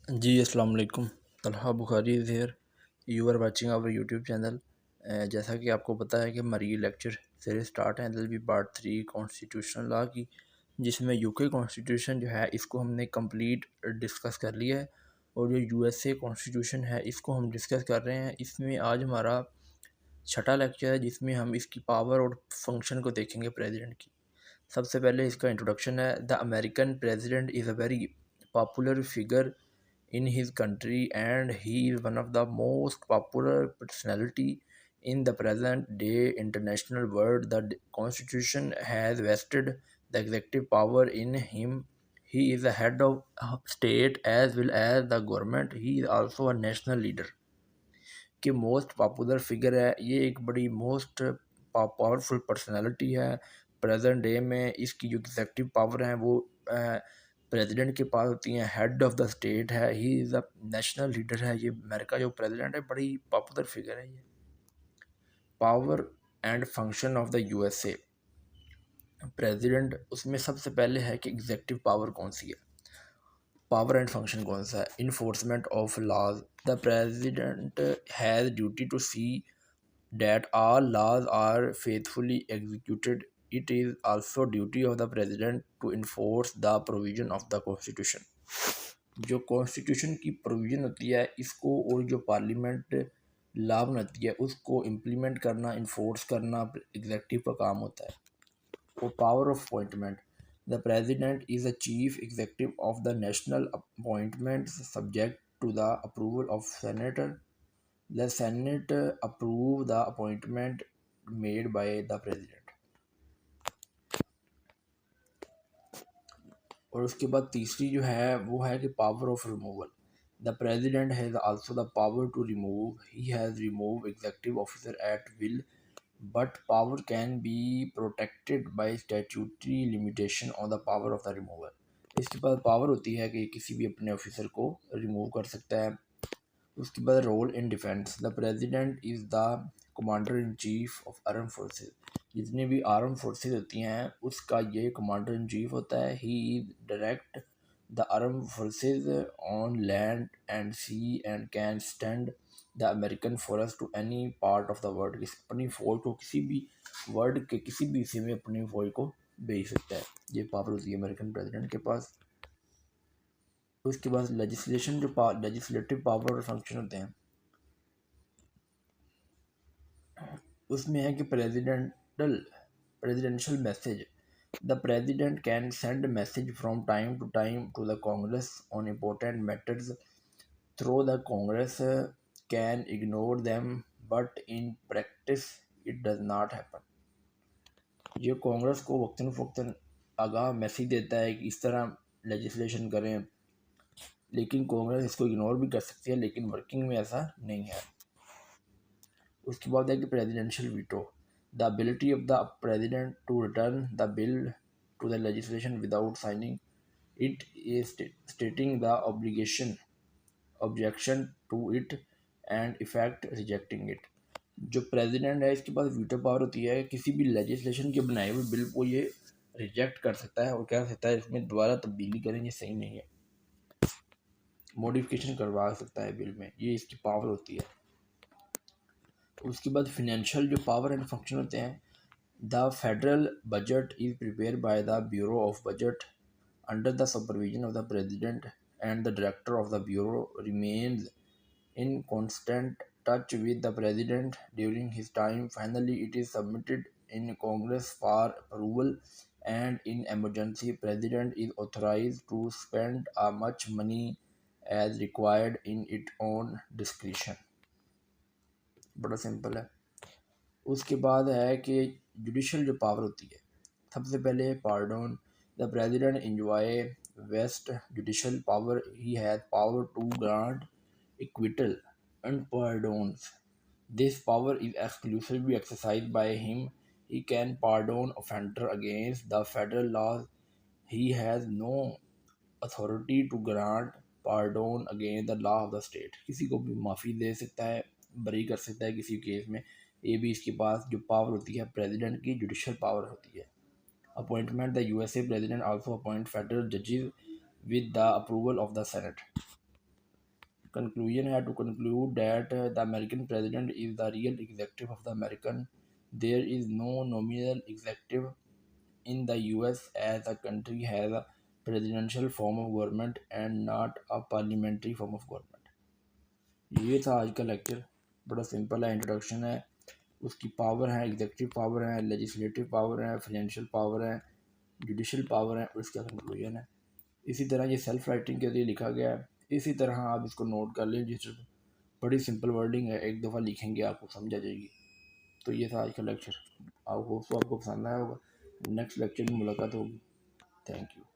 जी अस्सलाम वालेकुम। Talha Bukhari is here. You are watching our YouTube channel. जैसा कि आपको पता है कि हमारी ये लेक्चर सीरीज स्टार्ट है LLB पार्ट 3 कॉन्स्टिट्यूशनल लॉ की, जिसमें यूके कॉन्स्टिट्यूशन जो है इसको हमने कंप्लीट डिस्कस कर लिया है, और जो यूएसए कॉन्स्टिट्यूशन है इसको हम डिस्कस कर रहे हैं। इसमें आज हमारा छठा लेक्चर है, जिसमें हम इसकी पावर और फंक्शन को देखेंगे प्रेसिडेंट की। सबसे पहले इसका इंट्रोडक्शन है। The American president is a very popular figure in his country, and he is one of the most popular personality in the present day international world. The constitution has vested the executive power in him. He is the head of state as well as the government. He is also a national leader। कि most popular figure है, ये एक बड़ी most powerful personality है present day में। इसकी जो executive power है वो प्रेसिडेंट के पास होती हैं। हेड ऑफ द स्टेट है, he is a national leader है। ये अमेरिका जो प्रेसिडेंट है बड़ी पॉपुलर फिगर है ये। Power and function of the USA president, उसमें सबसे पहले है कि एग्जेक्टिव पावर कौन सी है, पावर एंड फंक्शन कौन सा है। Enforcement of laws, the president has duty to see that all laws are faithfully executed. It is also duty of the president to enforce the provision of the constitution। जो constitution की provision होती है इसको, और जो parliament law बनाती है उसको इम्प्लीमेंट करना, इन्फोर्स करना एग्जेक्टिव का काम होता है। और power of appointment, the president is the chief executive of the national appointment subject to the approval of senator. The Senate approve the appointment made by the President। और उसके बाद तीसरी जो है वो है कि power of removal. The president has also the power to remove. He has remove executive officer at will, but power can be protected by statutory limitation on the power of the removal. इसके बाद power होती है कि किसी भी अपने officer को remove कर सकता है। उसके बाद role in defence, the president is the commander in chief of arm forces. जितनी भी आर्म फोर्सेस होती हैं उसका ये कमांडर इन चीफ होता है। He direct the arm forces on land and sea and can stand the American force to any part of the world. अपनी फौज को किसी भी वर्ल्ड के किसी भी हिस्से में अपनी फौज को भेज सकता है। ये पावर होती है अमेरिकन प्रेसिडेंट के पास। उसके बाद लेजिस्लेशन, जो लेजिस्लेटिव पावर और फंक्शन होते हैं उसमें है कि presidential message, the president can send message from time to time to the Congress on important matters though the Congress can ignore them, but in practice it does not happen. ये Congress को वक्तन फ़वक्तन आगाह message देता है कि इस तरह legislation करें, लेकिन कांग्रेस इसको इग्नोर भी कर सकती है, लेकिन वर्किंग में ऐसा नहीं है। उसके बाद है कि presidential veto, the ability of the president to return the bill to the legislation without signing it is stating the objection to it and effect rejecting it. जो प्रेसिडेंट है इसके पास वीटो पावर होती है। किसी भी लेजिस्लेशन के बनाए हुए बिल को ये रिजेक्ट कर सकता है और कह सकता है इसमें दोबारा तब्दीली करें, ये सही नहीं है, मॉडिफिकेशन करवा सकता है बिल में। ये इसकी पावर होती है। उसके बाद फिनेंशियल जो पावर एंड फंक्शन होते हैं, the federal budget is prepare by the bureau of budget under the supervision of the president, and the director of the bureau remains in constant touch with the president during his time. Finally, it is submitted in Congress for approval, and in emergency, president is authorized to spend as much money as required in its own discretion। बड़ा simple है। उसके बाद है कि judicial जो power होती है, सबसे पहले pardon, the president enjoy vast judicial power. He has power to grant acquittal and pardons। This power is exclusively exercised by him। He can pardon offender against the federal laws। He has no authority to grant pardon against the law of the state। किसी को भी माफ़ी दे सकता है, बरी कर सकता है किसी केस में। ये भी इसके पास जो पावर होती है प्रेसिडेंट की जुडिशल पावर होती है। Appointment, the USA president also appoint federal जजेस with the approval of the senate. Conclusion है to conclude that the American president is the real executive of the American, there is no nominal executive in the US as the country has a presidential form of government and not a parliamentary form of government। ये था आज का lecture, बड़ा simple है, introduction है, उसकी power है, executive power है, लेजिस्लेटिव पावर है, फाइनेंशियल पावर है, जुडिशल पावर है, उसका कंक्लूजन है। इसी तरह ये सेल्फ राइटिंग के लिए लिखा गया है, इसी तरह आप इसको नोट कर लें, जिस बड़ी सिंपल वर्डिंग है, एक दफ़ा लिखेंगे आपको समझ आ जाएगी। तो ये था आज का लेक्चर, आपको पसंद आया होगा। नेक्स्ट लेक्चर में मुलाकात होगी। Thank you.